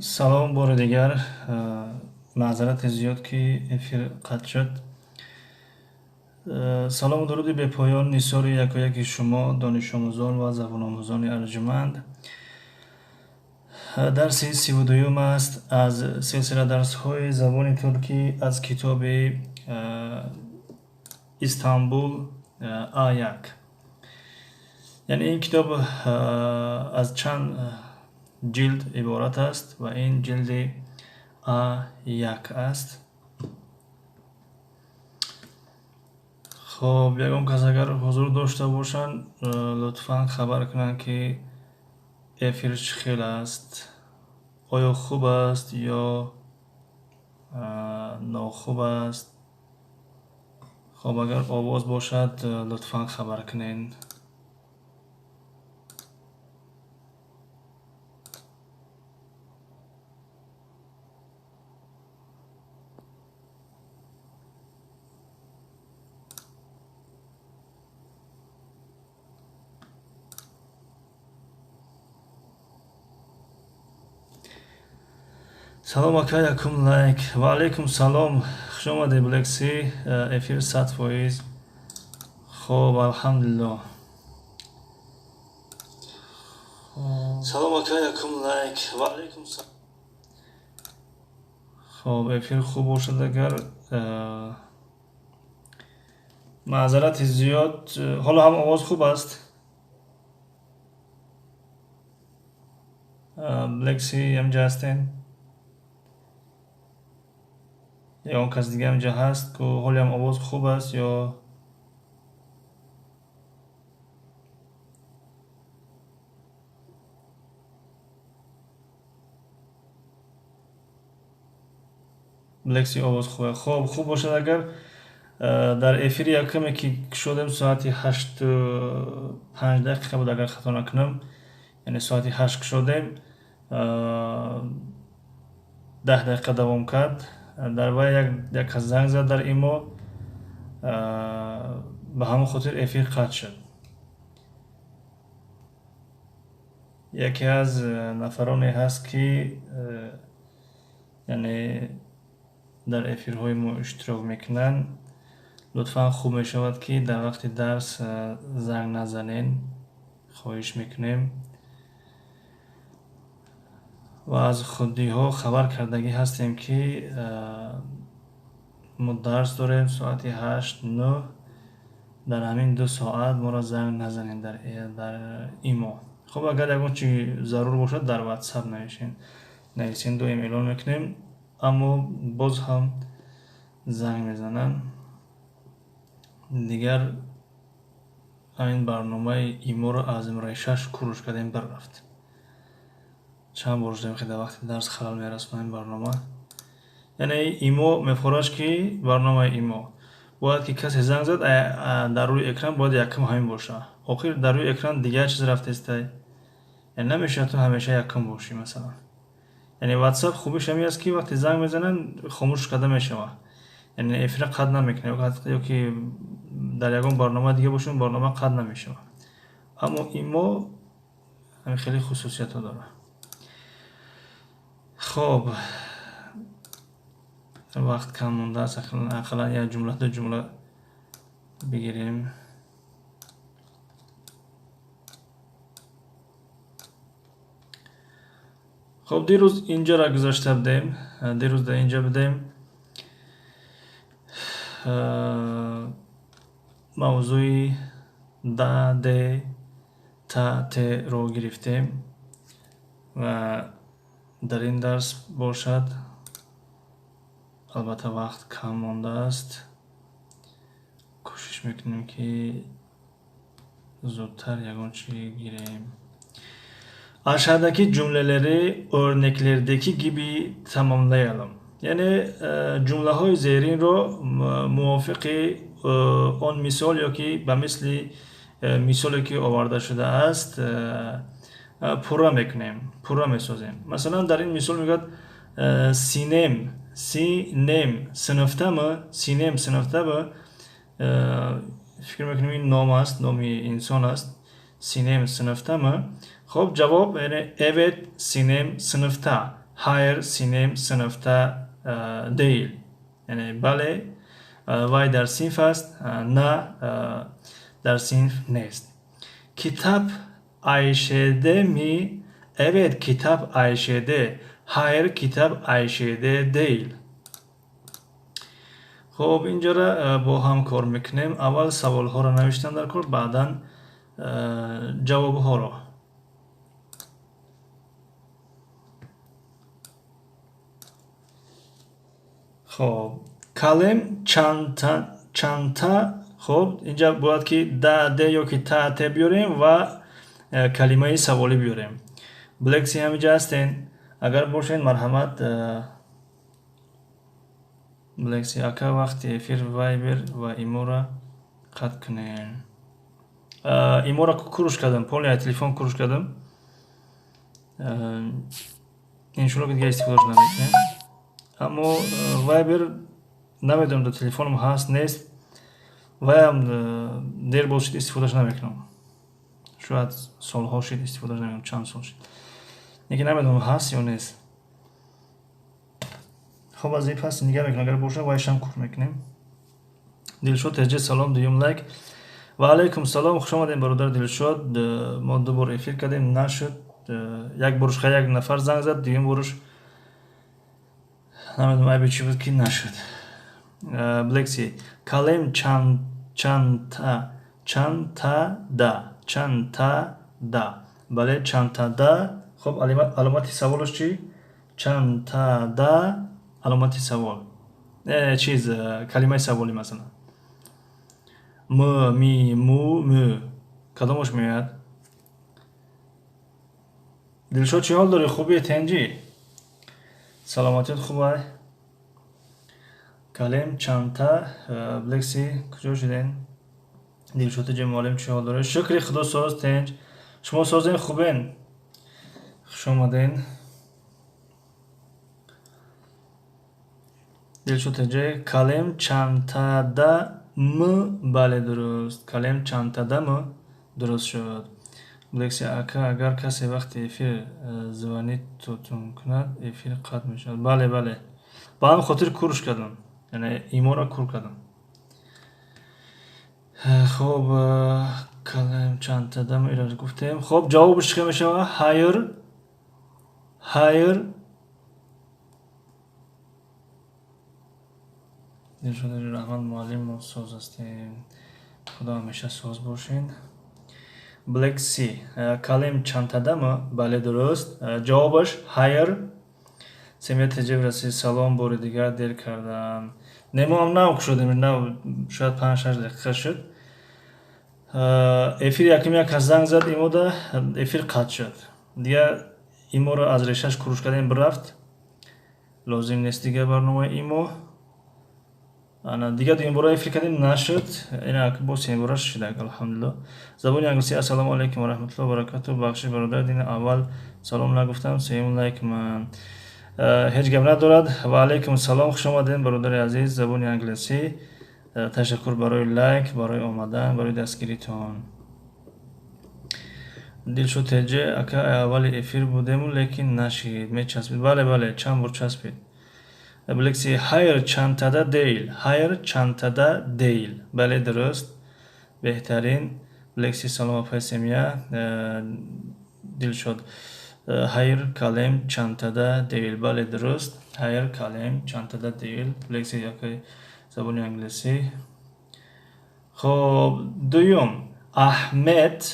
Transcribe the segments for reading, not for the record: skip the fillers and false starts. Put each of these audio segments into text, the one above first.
سلام بار دیگر. معذرت زیاد که افیر قطع شد. سلام و درودی به پایان نثار یکایک شما دانش آموزان و زبان آموزان ارجمند. درس 32 است از سلسله درس های زبان ترکی از کتاب استانبول A1. یعنی این کتاب از چند جلد عبارت است و این جلد A1 است. خب یکم کس اگر حضور داشته باشند لطفا خبر کنند که افیر چخیل است، آیا خوب است یا ناخوب است. خب اگر آواز باشد لطفا خبر کنین. سلام اکا یکم لایک و علیکم سلام. خوش آمده بلکسی. افیر 100%. خب الحمدلله. سلام اکا یکم لایک و علیکم سلام. خب افیر خوب باشد اگر معذرت زیاد. حالا هم آواز خوب است. بلکسی همجا هستین یا اون کس دیگه همجا هست که حالا هم آواز خوب است یا بلکسی آواز خوبه. خب خوب باشد اگر در افیر یکمی که شدم ساعتی 8:05 دقیقه بود اگر خطا نکنم، یعنی ساعتی 8 شدیم 10 دقیقه دوام کرد. در وای یک کس زنگ زد در ایمو، به همون خاطر افیر قطع شد. یکی از نفرانی هست که یعنی در افیرهای ما اشتراک میکنن، لطفا خوب میشود که در وقت درس زنگ نزنین، خواهش میکنیم. و از خودی ها خبر کردگی هستیم که ما درس داریم ساعت 8-9. در همین 2 ساعت ما را زنگ نزنین در ایمو. خب اگر یکون چی ضرور باشد در واتساپ نویسین دو ایمیلون میکنیم، اما باز هم زنگ میزنن. دیگر این برنامه ایمو را از امرای 6 کروش کردیم بررفت. چند بار شدیم که در وقت درس خلال میرسم این برنامه. یعنی ایمو میفرش که برنامه ایمو باید که کسی زنگ زد در روی اکران باید یکم همین باشه. آخر در روی اکران دیگه چیز رفته است. یعنی نمیشه تو همیشه یکم باشی. مثلا یعنی واتساپ خوبیش همی است که وقتی زنگ میزنن خاموش کرده میشه، یعنی افیر قطع نمیکنه. یا که در یکم برنامه دیگه باشون برنامه قطع نمیشه. اما ایمو همین خیلی خصوصیت ها داره. خب وقت کم مونده است، اقلا یک جمله 2 جمله بگیریم. خب دیروز اینجا را گذاشته بودیم. دیروز در اینجا بودیم موضوع د د ت ت رو گرفتیم و در این درس باشد. البته وقت کم مانده است، کوشش میکنیم که زودتر یگان چی گیریم. aşağıdaki cümleleri örneklerdeki gibi tamamlayalım. Yani cümleهای زیرین رو موافق آن مثال یا که به مثل مثالی که آورده شده است پورا میکنیم، پورا میسازیم. مثلا در این مثال میگه سینم sınıfta mı? Sinem sınıfta mı? فکر میکنیم این نام است، نامی انسان است. Sinem sınıfta mı? خب جواب یعنی evet Sinem sınıfta. hayır Sinem sınıfta değil. Yani bale vay der sınıf است na der sınıf nest. Kitap Ayşe'de mi? Evet, kitap Ayşe'de. Hayır, kitap Ayşe'de değil. خب اینجا را با هم کار میکنیم. اول سوال ها را نوشتن در کار، بعدا جواب ها را. خب کلم چانتا. خب اینجا باید که د یا که ت بیاریم و کلمه سوالی بیاریم. بلکسی همینجا هستین. اگر باشین مرحمت بلکسی اکا وقتی افیر وایبر و ایمو را قطع کنین. ایمو را کروش کردم، پولی تلفن کروش کردم. اینشون دیگه استفاده نمیکنم. اما وایبر نمیدونم در تلفنم هست نیست و هم دیر باشید استفاده نمیکنم. شاید سالها شد استفاده نمیکنم، چند سال شد. دیگه نمیدونم هست یا نیست. خب از این پس نگاه میکنم، اگر باشه وایش هم کور میکنیم. دلشاد تجه سلام دویم لایک و علیکم سلام، خوش آمدین برادر دلشاد. ما دو بار افیر کردیم نشد. یک بارش خیلی یک نفر زنگ زد، دویم بارش نمیدونم ای چی بود که نشد. بلکسی کلم چانتا دا بله چانتا دا. خب علامتی سوالش چی؟ چانتا دا علامتی سوال چیز کلمه سوالی مثلا می مو مو کدامش میاد؟ دلشاد چی حال داری؟ خوبی تنجی؟ سلامتیت خوبه؟ کلم چانتا بلکسی کجا شدین؟ دلشاد جمالیم چی حال داره؟ شکری خدا ساز تنج. شما سازین خوبین؟ خوش آمدین. دلشاد تنجه کلم چانتا دا م بله درست. کلم چانتا دا م درست شد. بلکسی اکا اگر کسی وقتی افیر زبانی توتون کند افیر قطع می شود. بله بله با هم خاطر کورش کردم، یعنی ایما را کور کردم. خب کلم چانتا دا م ایراد گفتیم. خب جوابش چی میشه؟ هایر. دلشاد رحمان معلم ما ساز هستیم، خدا همیشه ساز باشین. بلکسی کلم چانتا دا م بله درست. جوابش هایر. سمیت تجربه سلام باری دیگر دیر کردم. نمو هم ناوک شدیم، شاید 5-6 دقیقه شد. افیر یکم یک از زنگ زد ایمو دا افیر قطع شد. دیگه ایمو را از ریشش کروش کردیم برفت. لازم نیست دیگه برنامه ایمو. دیگه این بار افیر کردیم نشد. این اکر باز این بارش شده الحمدلله. زبانی انگلیسی السلام علیکم و رحمت الله و برکاته. بخشی برادر دین اول سلام نگفتم، سوم لایک من هیچ گپ ندارد. و علیکم سلام، خوش آمدین برادر عزیز. زبانی انگلیسی تشکر برای لایک، برای آمدن، برای دستگیریتون. دلشاد تجه اکا اول افیر بودیم لیکن نشید میچسبید. بله بله چند بار چسبید. بلکسی هایر چانتا دیل. هایر چانتا دیل بله درست. بهترین. بلکسی سلام افسمیا دلشاد هایر کلم چانتا دیل بله درست. هایر کلم چانتا دیل. بلکسی یکی زبان انگلیسی. خب دویم احمد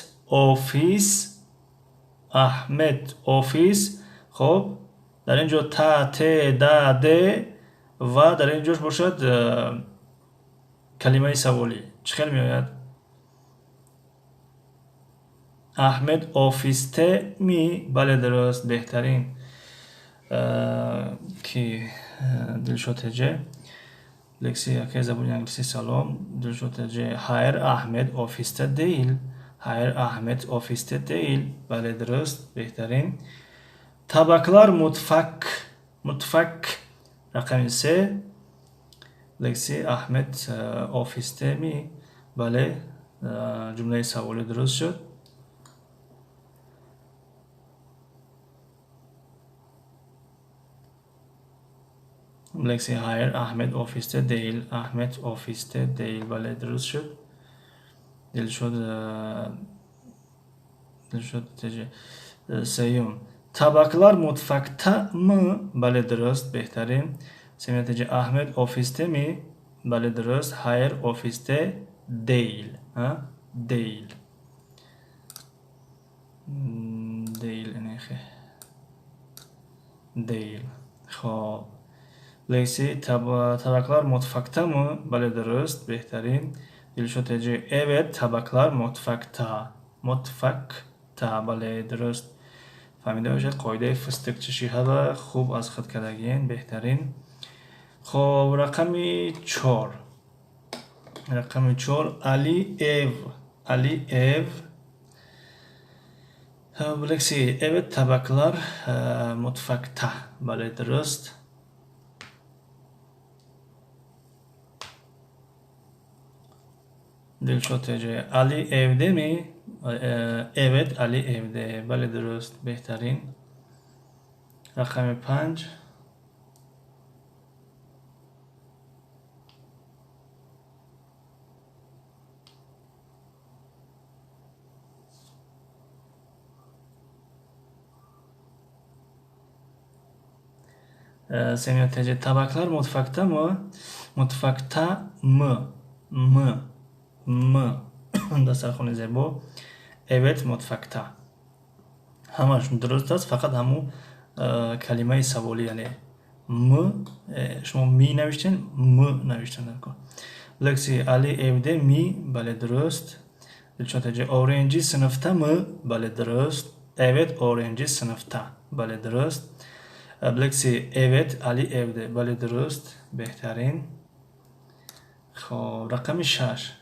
آفیس. خب در اینجا تا ت دا د و در اینجاش باشد کلمه سوالی. چه خیلی میآید؟ احمد آفیسته می بله درست. بهترین کی دلشاد تجه لکسی یکی زبانی انگلیسی سلام. دلشاد تجه هایر احمد آفیسته دیل. هایر احمد آفیسته دیل بله درست. بهترین. Tabaklar mutfak رقم 3. لکسی احمد آفیسته می بله جمله سوالی درست شد. Lexi hayır, Ahmet ofiste değil. Ahmet ofiste değil. Bale درست شد. دلشد سیوم tabaklar mutfakta mı? Bale درست. بهترین. سمیتeci Ahmet ofiste mi? Bale درست. Hayır, ofiste değil. Ha? Değil. Değil. Değil. خب Lexi tabaklar mutfakta mı? Bale درست. بهترین. Dilşoteci evet, tabaklar mutfakta. Mutfakta. Bale درست. فهمیده باشید قاعده فستق چشی ها خوب از خود کردگین بهترین. خب رقم 4 علی ev Lexi evet, tabaklar mutfakta. Bale درست. Dilşoteci Ali evde mi? Evet, Ali evde. Bale درست. بهترین. رقم 5 Semyoteci tabaklar mutfakta mı? Mutfakta mı? Mı? دسترخوان زیبا. Evet, mutfakta. همشون درست است، فقط همون کلمه سوالی یعنی شما می نوشتین نوشتن نکن. لکسی علی evde mi? Bale درست. Dilşoteci öğrenci sınıfta mı? Bale درست. Evet, öğrenci sınıfta. Bale درست. Lexi evet, Ali evde. Bale درست. بهترین. خب رقم 6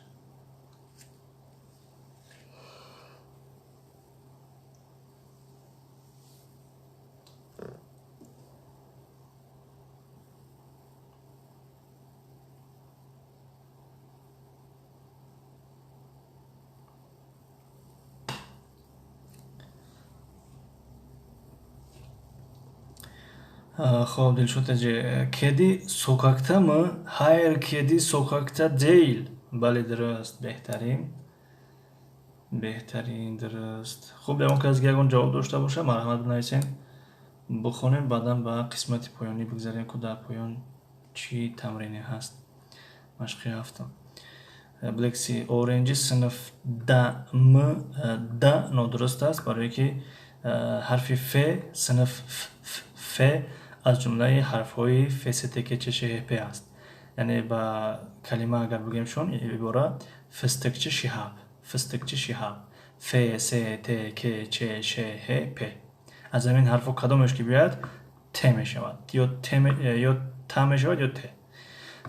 خب Dilşoteci kedi sokakta mı? Hayır, kedi sokakta değil. Bale درست. بهترین درست. خب اون که از گیگون جواب داشته باشه مرحمت بنویسین بخونیم، بعدا به قسمت پایانی بگذاریم که در پایان چی تمرینی هست. مشقی هفتم. بلکسی öğrenci sınıfta mı? Da نادرست است برای که حرف ف sınıf ف از جمله حرف‌های فستک چشه پ است. یعنی با کلمه اگر بگیم شون عبارت فستکچه شهاب ف س ت ک چ ش ه پ. از همین حرف کدامش که بیاد ت میشود، یا ت میشود یا ت.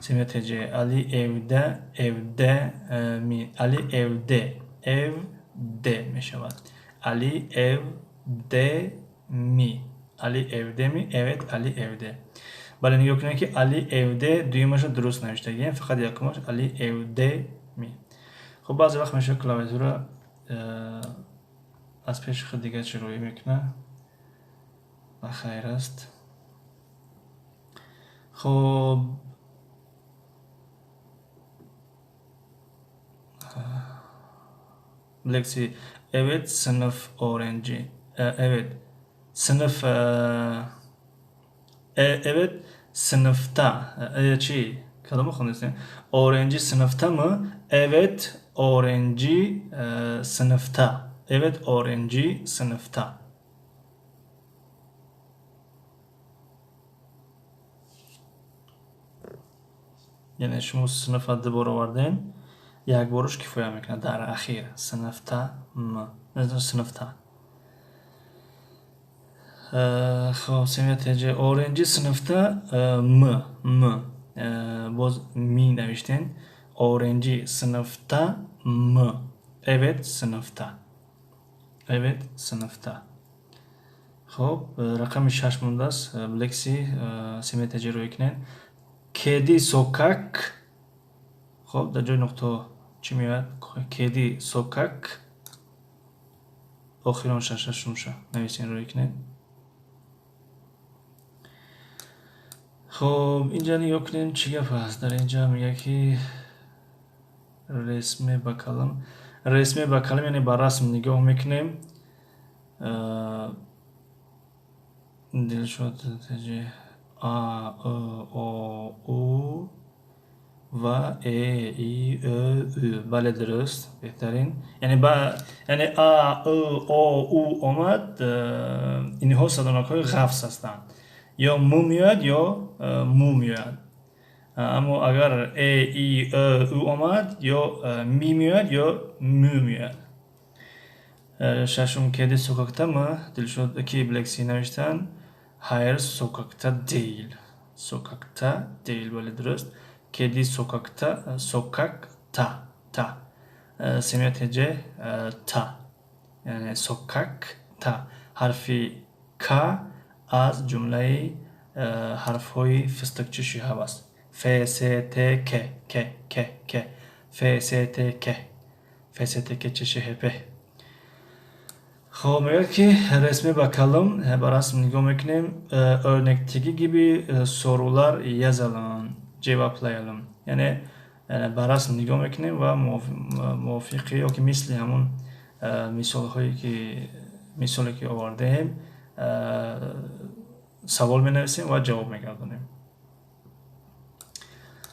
سمیتeci Ali evde mi? Ali evde میشود. Ali evde mi? Ali evde mi? Evet, Ali evde. بله نگاه کنید که علی evde دویمش رو درست نوشته گیم، فقط یکمش علی evde می. خب بعضی وقت میشه کلاویاتور رو از پیش خود دیگه چروی میکنه و خیر است. خب Lexi evet, sınıf öğrenci. Evet, sınıf evet, sınıfta. Kalımı konuşuyorsun. Öğrenci sınıfta mı? Evet, öğrenci sınıfta. Evet, öğrenci sınıfta. یعنی شما صنف دوباره آوردین یک بارش کفایه میکنه در اخیر. صنفتا صنفتا. خب سمیتeci öğrenci sınıfta mı باز می نوشتین. öğrenci sınıfta mı? Evet, sınıfta. خب رقم 6 مونده Lexi سمیتeci رو کنین. کدی sokak. خب در جای نقطه چی میاد؟ کدی sokak. آخران ششم نویسین روی کنین. خب اینجا نگاه کنیم چی گپ هست. در اینجا میگه که رسم بکلم. رسم بکلم یعنی با رسم نگاه میکنیم. دلشاد تجه آ او او و ای ای او. بله درست، بهترین. یعنی آ او اومد، اینها صدانک های غفص هستند. یا مو میاد یا مو میاد. اما اگر ای ای او آمد یا می میاد یا مو میاد. ششم کدی sokakta mı? Dilşod'daki Blacksy نوشتن hayır sokakta değil. Sokakta değil, böyle درست. Kedi sokakta, sokakta ta. Semih hece ta. Yani sokakta. Harfi K az cümleyi harfhoyi fıstıkçı şihavas. F, S, T, K, K, K, K. F, S, T, K. F, S, T, K çeşi hepe. خب میگه که resme bakalım. با رسم نگاه میکنیم. Örnekteki gibi sorular yazalım, cevaplayalım. Yani با رسم نگاه میکنیم و موافقی یا که مثل همون مثالی که آورده ایم سوال می و جواب میگردونیم.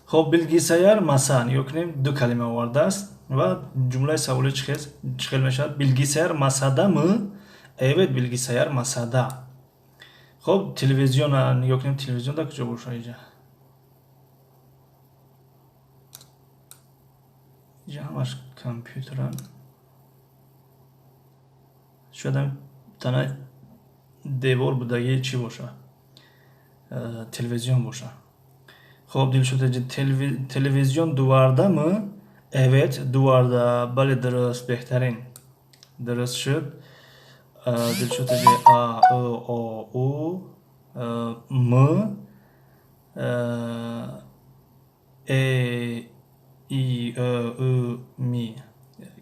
خب bilgisayar masa نگاه کنیم. دو کلمه آورده است و cümle سوالی çıkıl میشود. bilgisayar masada mı? Evet, bilgisayar masada. خب televizyona نگاه کنیم. televizyon da کجا باشه اینجا؟ اینجا همش کامپیوترن. شاید هم تنها دیوار بودگی چی باشه؟ televizyon باشه. خب Dilşot televizyon duvarda mı? Evet, duvarda. Bale درست، بهترین. درست شد. Dilşot a o u m e i u mi.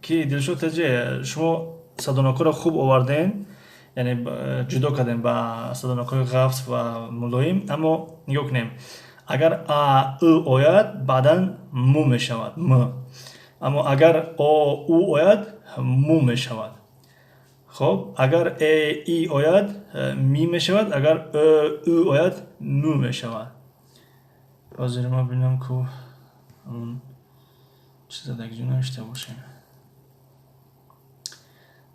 کی Dilşot شما صدانک‌ها را خوب آوردین، یعنی جدا کردین با صدانک‌های غفص و ملایم. اما نگاه کنیم اگر ا او آید بعدا مو می شود م. اما اگر او آید مو می شود. خب اگر ای آید می می شود. اگر او آید مو می شود. بازیر ما ببینم که اون چیز دیگه جو نوشته باشیم.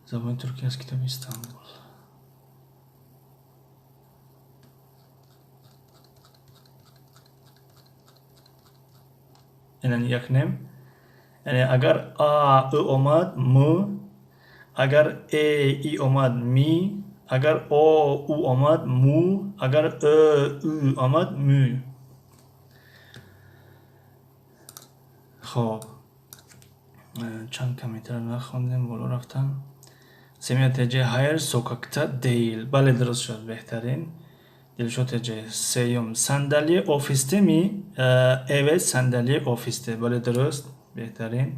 زبان ترکی از کتاب استانبول. اینن یک نیم. یعنی اگر او آمد مو، اگر ای آمد می، اگر او آمد مو، اگر او آمد مو. خب چند کمیتر نخوندیم، بالا رفتم. Semih TC hayır sokakta değil. Bale درست شد، بهترین. Dilşot TC سیوم sandalye ofiste mi? Evet, sandalye ofiste. Bale درست، بهترین.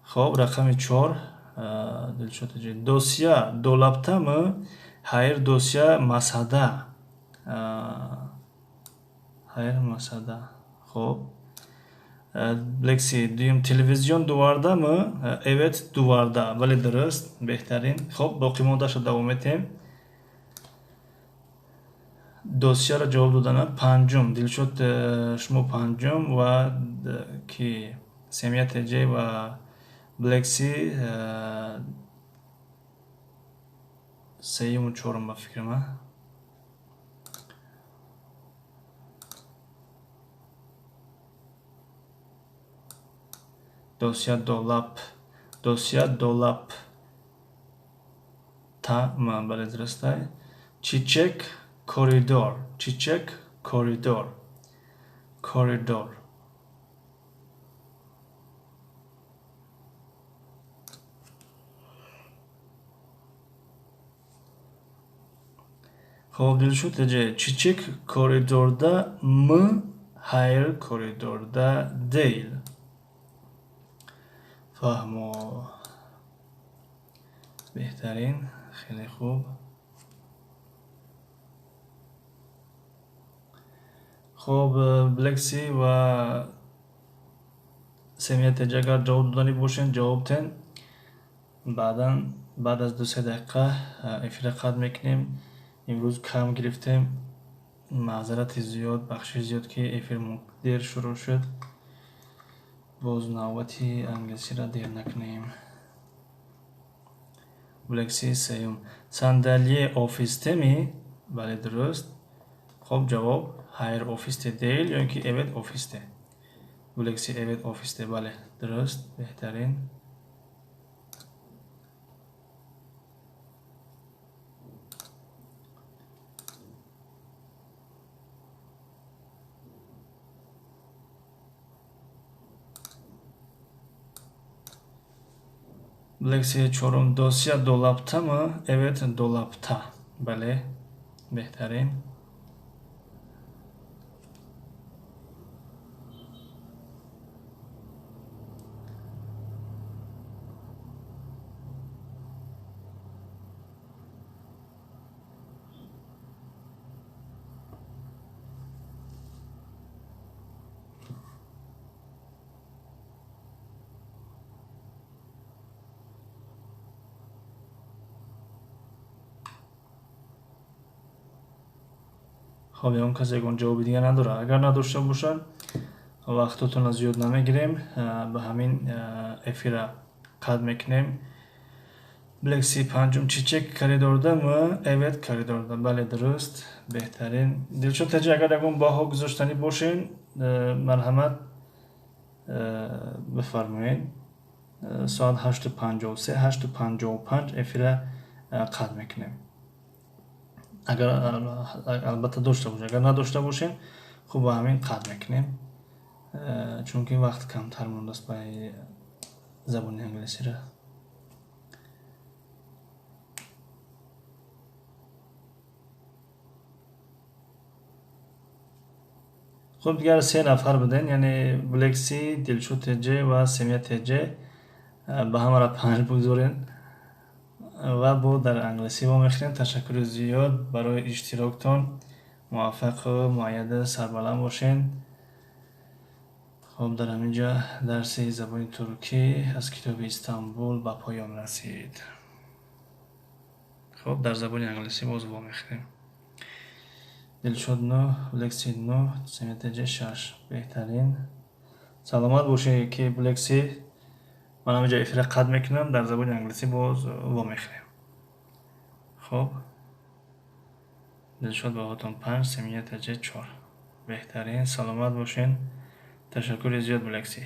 خب رقم 4 Dilşot TC dosya dolapta mı? Hayır, dosya masada. Hayır, masada. خب Blacksy duyum televizyon duvarda mı? Evet, duvarda. Vali درست، بهترین. خب باقی مونده‌اش رو devam etیم. Dosya را جواب دادن پنجم. Dilşot شما پنجم و کی Semih TC و Blacksy سیوم و چهارم با فکرمه. Dosya dolap. Dosya dolap. Tamam, böyle درسته. Çiçek koridor. Çiçek koridor. Koridor. خب Dilşot TC çiçek koridorda mı? Hayır, koridorda değil. فهمو. بهترین. خیلی خوب. خب بلکسی و سمیت اگر جواب دادنی باشین جواب تن بعد از 2-3 دقیقه افیر قطع میکنیم. امروز کم گرفتیم، معذرت زیاد، بخش زیاد که افیر دیر شروع شد. باز نوبتی انگلیسی را دیر نکنیم. بلکسی سیوم صندلی آفیس تمی؟ بله درست. خب جواب هایر آفیس دیل یا اینکه evet ofiste. بلکسی evet ofiste. بله درست، بهترین. بلکسی چهارم دosya dolapta mı? Evet dolapta. بله بهترین. خب اون کسی اون جواب دیگه نداره. اگر نداشته باشن وقتتون از زیاد نمیگیریم، به همین افیر قطع میکنیم. بلکسی پنجم چیچک خریدارده مı? Evet خریدارده. بله درست، بهترین. دلشد تجی اگر اگون باها گذاشتنی باشین مرحمت بفرمایید. ساعت 8:53 8:55 افیر قطع میکنیم. اگر البته داشته باشین، اگر نداشته باشین خب با همین قطع میکنیم، چون که وقت کمتر مونده است برای زبان انگلیسی را. خب دیگر 3 نفر بدین، یعنی بلکسی، دلشود تجه و سمیت تجه به همه را 5 بگذارین و با در انگلیسی با میخرین. تشکر زیاد برای اشتراکتان. موفق و مؤید سربلند باشین. خب در همینجا درس زبان ترکی از کتاب استانبول به پایان رسید. خب در زبان انگلیسی باز با میخریم. دلشود 9 بلکسی 9 سمیت تجه 6. بهترین. سلامت باشه که بلکسی من همینجا افیر قطع میکنم، در زبان انگلیسی باز با میخریم. خب دلشاد با هاتون 5 سمیت تجه 4. بهترین. سلامت باشین. تشکر زیاد بلکسی.